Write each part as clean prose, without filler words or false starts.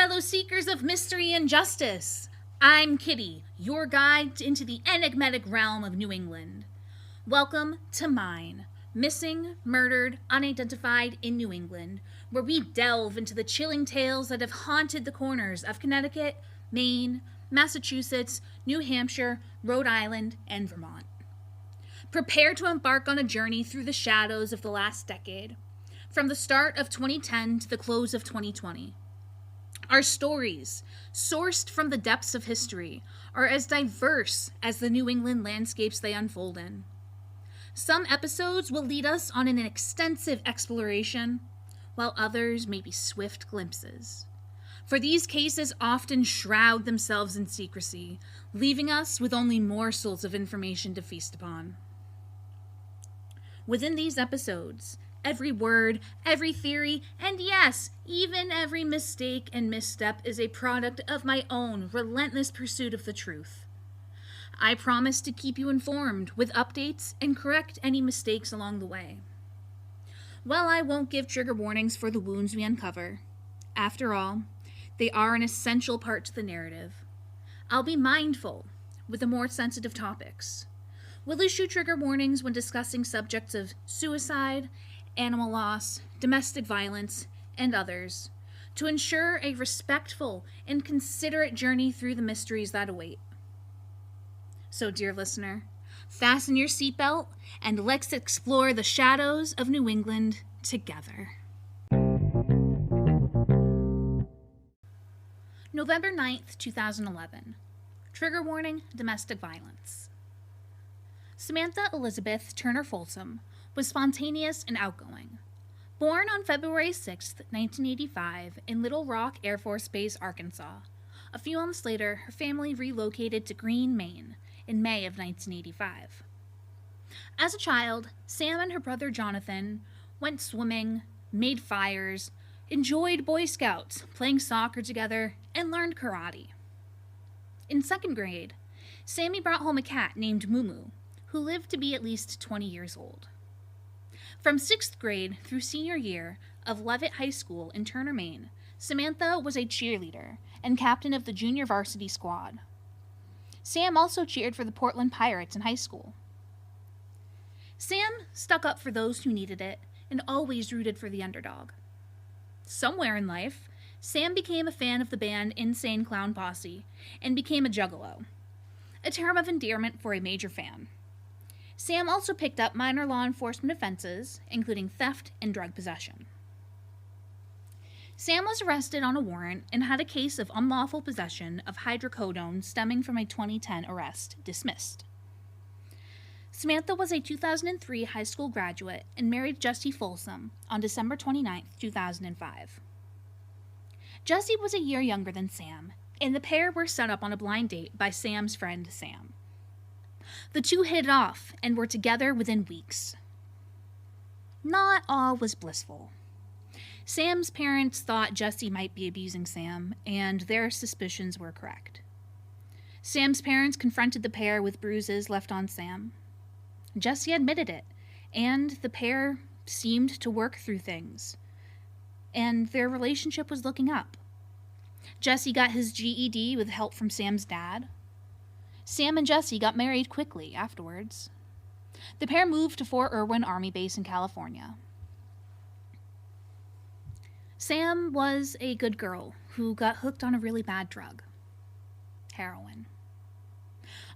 fellow seekers of mystery and justice. I'm Kitty, your guide into the enigmatic realm of New England. Welcome to Mine, Missing, Murdered, Unidentified in New England, where we delve into the chilling tales that have haunted the corners of Connecticut, Maine, Massachusetts, New Hampshire, Rhode Island, and Vermont. Prepare to embark on a journey through the shadows of the last decade, from the start of 2010 to the close of 2020. Our stories, sourced from the depths of history, are as diverse as the New England landscapes they unfold in. Some episodes will lead us on an extensive exploration, while others may be swift glimpses. For these cases often shroud themselves in secrecy, leaving us with only morsels of information to feast upon. Within these episodes, every word, every theory, and yes, even every mistake and misstep is a product of my own relentless pursuit of the truth. I promise to keep you informed with updates and correct any mistakes along the way. While I won't give trigger warnings for the wounds we uncover, after all, they are an essential part to the narrative. I'll be mindful with the more sensitive topics. We'll issue trigger warnings when discussing subjects of suicide, animal loss, domestic violence, and others, to ensure a respectful and considerate journey through the mysteries that await. So, dear listener, fasten your seatbelt and let's explore the shadows of New England together. November 9th, 2011. Trigger warning, domestic violence. Samantha Elizabeth Turner-Folsom was spontaneous and outgoing. Born on February 6, 1985, in Little Rock Air Force Base, Arkansas. A few months later, her family relocated to Greene, Maine, in May of 1985. As a child, Sam and her brother Jonathan went swimming, made fires, enjoyed Boy Scouts, playing soccer together, and learned karate. In second grade, Sammy brought home a cat named Mumu, who lived to be at least 20 years old. From 6th grade through senior year of Leavitt High School in Turner, Maine, Samantha was a cheerleader and captain of the junior varsity squad. Sam also cheered for the Portland Pirates in high school. Sam stuck up for those who needed it and always rooted for the underdog. Somewhere in life, Sam became a fan of the band Insane Clown Posse and became a juggalo, a term of endearment for a major fan. Sam also picked up minor law enforcement offenses, including theft and drug possession. Sam was arrested on a warrant and had a case of unlawful possession of hydrocodone stemming from a 2010 arrest dismissed. Samantha was a 2003 high school graduate and married Jesse Folsom on December 29, 2005. Jesse was a year younger than Sam, and the pair were set up on a blind date by Sam's friend Sam. The two hit it off and were together within weeks. Not all was blissful. Sam's parents thought Jesse might be abusing Sam, and their suspicions were correct. Sam's parents confronted the pair with bruises left on Sam. Jesse admitted it, and the pair seemed to work through things, and their relationship was looking up. Jesse got his GED with help from Sam's dad. Sam and Jesse got married quickly afterwards. The pair moved to Fort Irwin Army Base in California. Sam was a good girl who got hooked on a really bad drug, heroin.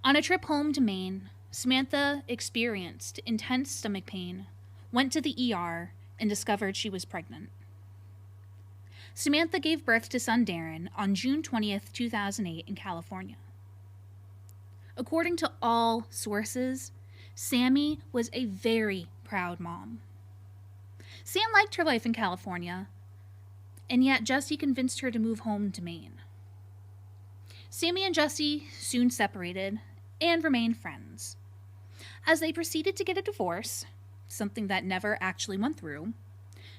On a trip home to Maine, Samantha experienced intense stomach pain, went to the ER, and discovered she was pregnant. Samantha gave birth to son Darren on June 20th, 2008 in California. According to all sources, Sammy was a very proud mom. Sam liked her life in California, and yet Jesse convinced her to move home to Maine. Sammy and Jesse soon separated and remained friends. As they proceeded to get a divorce, something that never actually went through,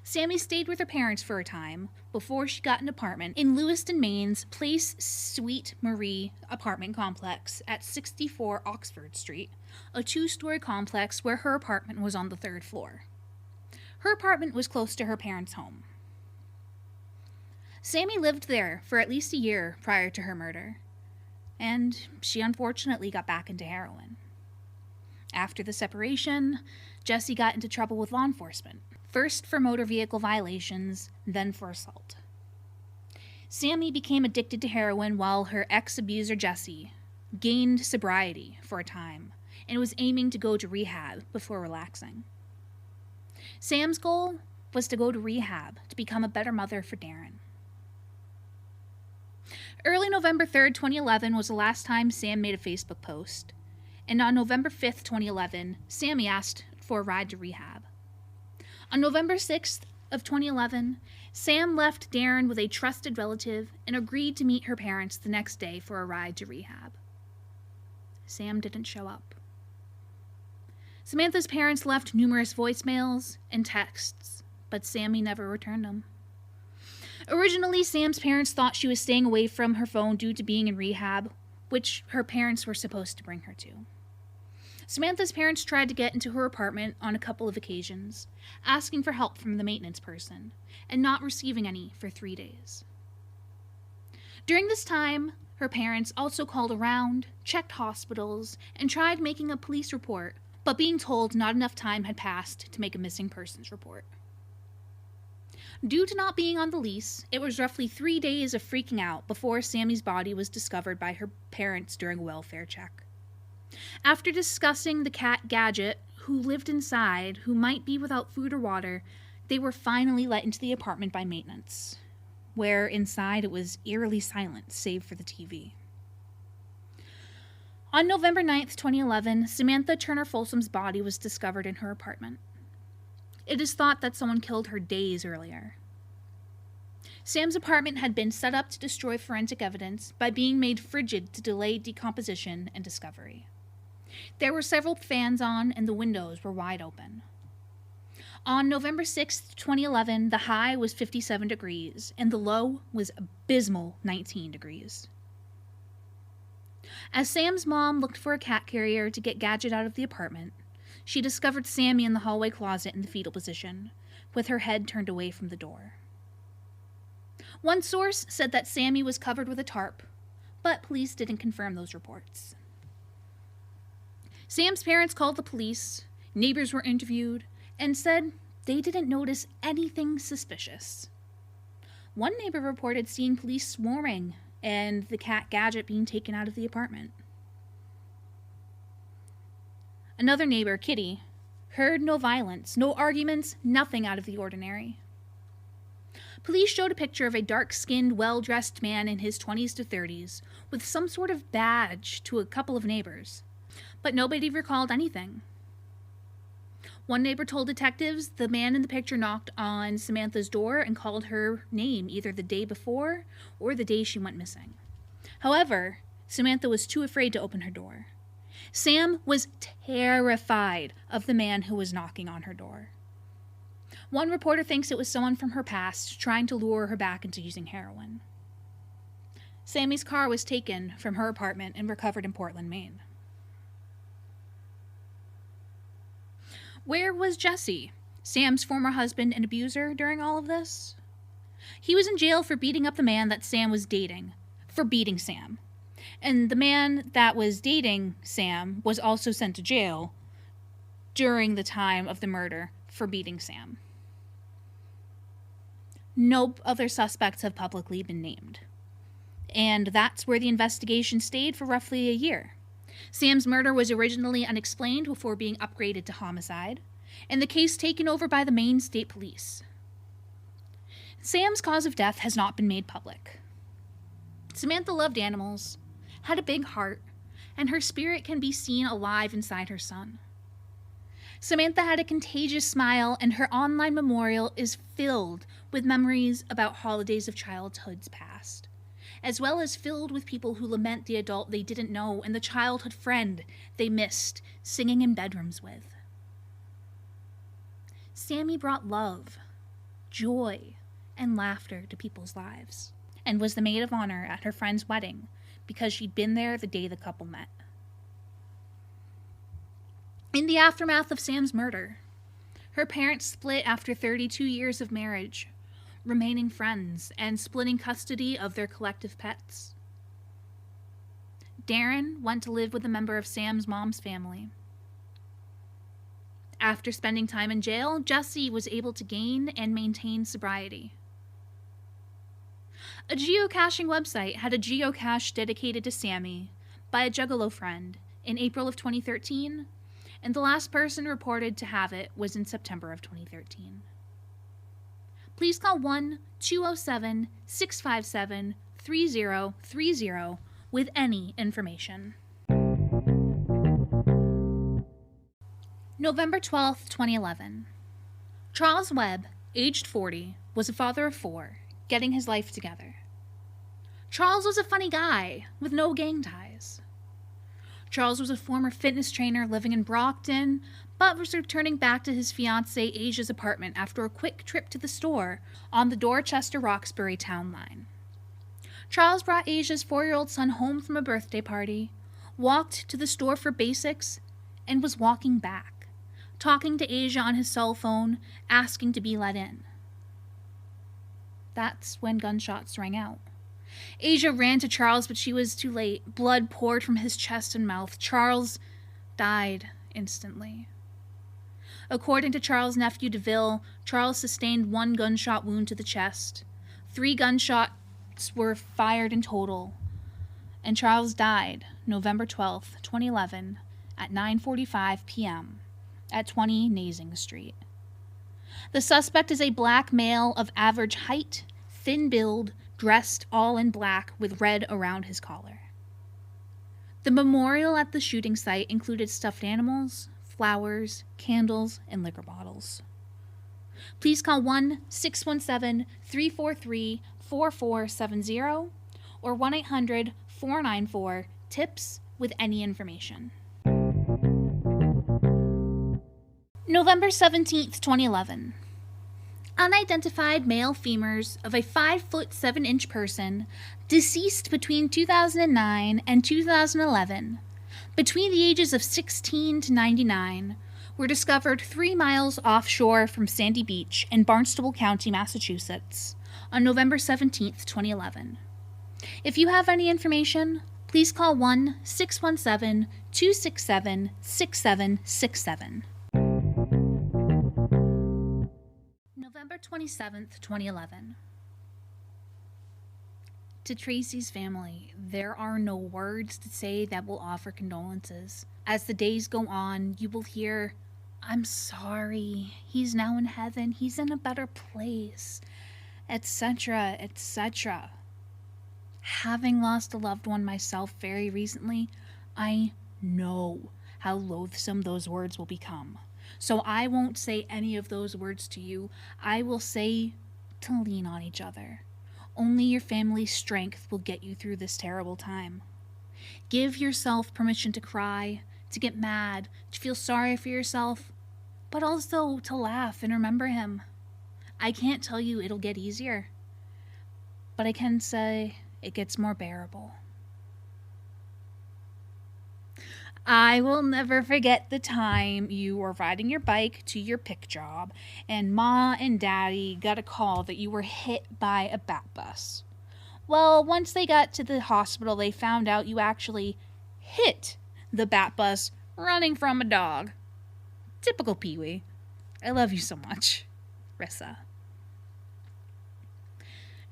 Sammy stayed with her parents for a time before she got an apartment in Lewiston, Maine's Place Suite Marie apartment complex at 64 Oxford Street, a 2-story complex where her apartment was on the 3rd floor. Her apartment was close to her parents' home. Sammy lived there for at least a year prior to her murder, and she unfortunately got back into heroin. After the separation, Jessie got into trouble with law enforcement, first for motor vehicle violations, then for assault. Sammy became addicted to heroin while her ex-abuser Jessie gained sobriety for a time and was aiming to go to rehab before relaxing. Sam's goal was to go to rehab to become a better mother for Darren. Early November 3rd, 2011 was the last time Sam made a Facebook post, and on November 5th, 2011, Sammy asked for a ride to rehab. On November 6th of 2011, Sam left Darren with a trusted relative and agreed to meet her parents the next day for a ride to rehab. Sam didn't show up. Samantha's parents left numerous voicemails and texts, but Sammy never returned them. Originally, Sam's parents thought she was staying away from her phone due to being in rehab, which her parents were supposed to bring her to. Samantha's parents tried to get into her apartment on a couple of occasions, asking for help from the maintenance person, and not receiving any for 3 days. During this time, her parents also called around, checked hospitals, and tried making a police report, but being told not enough time had passed to make a missing persons report. Due to not being on the lease, it was roughly 3 days of freaking out before Sammy's body was discovered by her parents during a welfare check. After discussing the cat Gadget, who lived inside, who might be without food or water, they were finally let into the apartment by maintenance, where inside it was eerily silent, save for the TV. On November 9th, 2011, Samantha Turner-Folsom's body was discovered in her apartment. It is thought that someone killed her days earlier. Sam's apartment had been set up to destroy forensic evidence by being made frigid to delay decomposition and discovery. There were several fans on and the windows were wide open. On November 6th, 2011, the high was 57 degrees and the low was abysmal 19 degrees. As Sam's mom looked for a cat carrier to get Gadget out of the apartment, she discovered Sammy in the hallway closet in the fetal position, with her head turned away from the door. One source said that Sammy was covered with a tarp, but police didn't confirm those reports. Sam's parents called the police, neighbors were interviewed, and said they didn't notice anything suspicious. One neighbor reported seeing police swarming and the cat Gadget being taken out of the apartment. Another neighbor, Kitty, heard no violence, no arguments, nothing out of the ordinary. Police showed a picture of a dark-skinned, well-dressed man in his 20s to 30s with some sort of badge to a couple of neighbors, but nobody recalled anything. One neighbor told detectives the man in the picture knocked on Samantha's door and called her name either the day before or the day she went missing. However, Samantha was too afraid to open her door. Sam was terrified of the man who was knocking on her door. One reporter thinks it was someone from her past trying to lure her back into using heroin. Sammy's car was taken from her apartment and recovered in Portland, Maine. Where was Jesse, Sam's former husband and abuser, during all of this? He was in jail for beating up the man that Sam was dating, for beating Sam. And the man that was dating Sam was also sent to jail during the time of the murder for beating Sam. No other suspects have publicly been named. And that's where the investigation stayed for roughly a year. Sam's murder was originally unexplained before being upgraded to homicide, and the case taken over by the Maine State Police. Sam's cause of death has not been made public. Samantha loved animals, had a big heart, and her spirit can be seen alive inside her son. Samantha had a contagious smile, and her online memorial is filled with memories about holidays of childhood's past, as well as filled with people who lament the adult they didn't know and the childhood friend they missed singing in bedrooms with. Sammy brought love, joy, and laughter to people's lives, and was the maid of honor at her friend's wedding because she'd been there the day the couple met. In the aftermath of Sam's murder, her parents split after 32 years of marriage, remaining friends and splitting custody of their collective pets. Darren went to live with a member of Sam's mom's family. After spending time in jail, Jesse was able to gain and maintain sobriety. A geocaching website had a geocache dedicated to Sammy by a Juggalo friend in April of 2013, and the last person reported to have it was in September of 2013. Please call 1-207-657-3030 with any information. November 12th, 2011. Charles Webb, aged 40, was a father of 4, getting his life together. Charles was a funny guy with no gang ties. Charles was a former fitness trainer living in Brockton, but was returning back to his fiancée Asia's apartment after a quick trip to the store on the Dorchester-Roxbury town line. Charles brought Asia's 4-year-old son home from a birthday party, walked to the store for basics, and was walking back, talking to Asia on his cell phone, asking to be let in. That's when gunshots rang out. Asia ran to Charles, but she was too late. Blood poured from his chest and mouth. Charles died instantly. According to Charles' nephew DeVille, Charles sustained 1 gunshot wound to the chest. 3 gunshots were fired in total, and Charles died November 12th, 2011, at 9:45 p.m. at 20 Nazing Street. The suspect is a black male of average height, thin build, dressed all in black with red around his collar. The memorial at the shooting site included stuffed animals, flowers, candles, and liquor bottles. Please call 1-617-343-4470 or 1-800-494-TIPS with any information. November 17th, 2011. Unidentified male femurs of a 5'7" person deceased between 2009 and 2011, between the ages of 16 to 99, were discovered 3 miles offshore from Sandy Beach in Barnstable County, Massachusetts, on November 17th, 2011. If you have any information, please call 1-617-267-6767. November 27th, 2011. To Tracy's family, there are no words to say that will offer condolences. As the days go on, you will hear, "I'm sorry, he's now in heaven, he's in a better place," etc., etc. Having lost a loved one myself very recently, I know how loathsome those words will become. So I won't say any of those words to you. I will say to lean on each other. Only your family's strength will get you through this terrible time. Give yourself permission to cry, to get mad, to feel sorry for yourself, but also to laugh and remember him. I can't tell you it'll get easier, but I can say it gets more bearable. I will never forget the time you were riding your bike to your pick job and Ma and Daddy got a call that you were hit by a bat bus. Well, once they got to the hospital, they found out you actually hit the bat bus running from a dog. Typical Pee-wee. I love you so much. Rissa.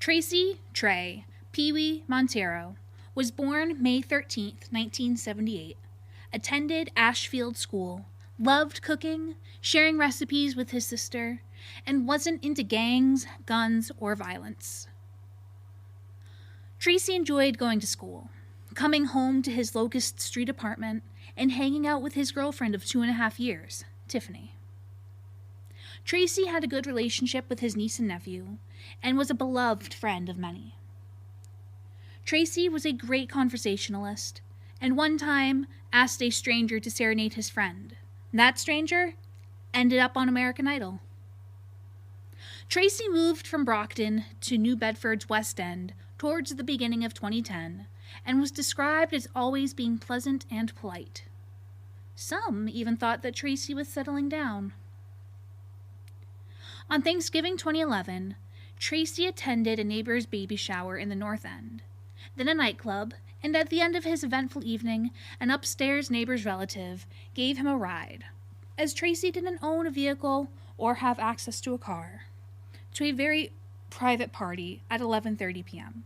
Tracy Trey Pee-wee Montero was born May 13th, 1978. Attended Ashfield School, loved cooking, sharing recipes with his sister, and wasn't into gangs, guns, or violence. Tracy enjoyed going to school, coming home to his Locust Street apartment, and hanging out with his girlfriend of 2.5 years, Tiffany. Tracy had a good relationship with his niece and nephew, and was a beloved friend of many. Tracy was a great conversationalist, and one time asked a stranger to serenade his friend. That stranger ended up on American Idol. Tracy moved from Brockton to New Bedford's West End towards the beginning of 2010 and was described as always being pleasant and polite. Some even thought that Tracy was settling down. On Thanksgiving 2011, Tracy attended a neighbor's baby shower in the North End, then a nightclub, and at the end of his eventful evening, an upstairs neighbor's relative gave him a ride, as Tracy didn't own a vehicle or have access to a car, to a very private party at 11:30 p.m.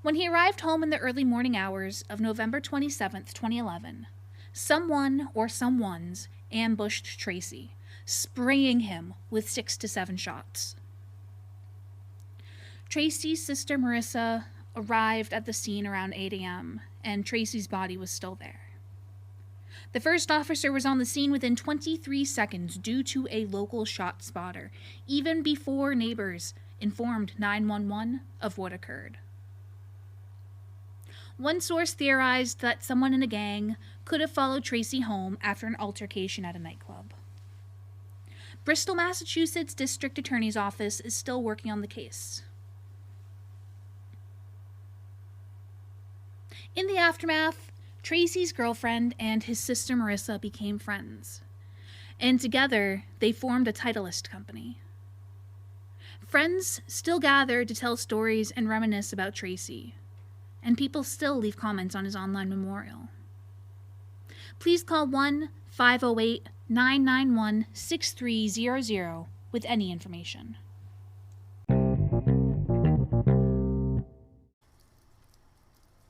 When he arrived home in the early morning hours of November 27th, 2011, someone or someones ambushed Tracy, spraying him with 6 to 7 shots. Tracy's sister Marissa arrived at the scene around 8 a.m., and Tracy's body was still there. The first officer was on the scene within 23 seconds due to a local shot spotter, even before neighbors informed 911 of what occurred. One source theorized that someone in a gang could have followed Tracy home after an altercation at a nightclub. Bristol, Massachusetts District Attorney's Office is still working on the case. In the aftermath, Tracy's girlfriend and his sister Marissa became friends, and together they formed a Titleist company. Friends still gather to tell stories and reminisce about Tracy, and people still leave comments on his online memorial. Please call 1-508-991-6300 with any information.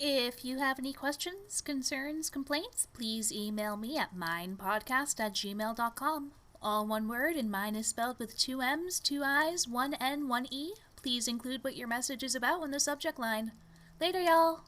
If you have any questions, concerns, complaints, please email me at minepodcast@gmail.com. All one word, and mine is spelled with 2 M's, 2 I's, 1 N, 1 E. Please include what your message is about in the subject line. Later, y'all.